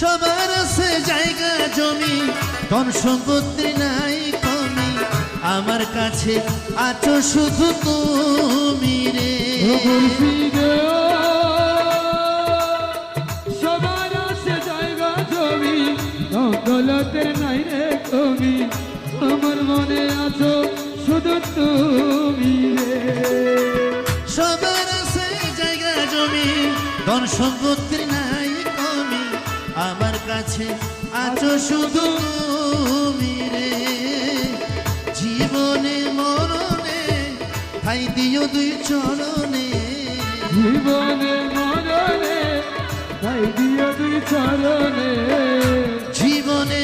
সবার আছে জায়গা জমি, ধন সম্পত্তি নাই কমি, আমার কাছে আছো শুধু তুমি রে। সবার আছে জায়গা জমি, দৌলতের নাই রে কমি, আমার মনে আছো শুধু তুমি রে। সবার আছে জায়গা জমি, ধন সম্পত্তি নাই কমি, আমার কাছে আছো শুধু তুমি রে। জীবনে মরণে ঠাই দিও দুই চরণে, জীবনে মরণে তাই দিও দুই চরণে। জীবনে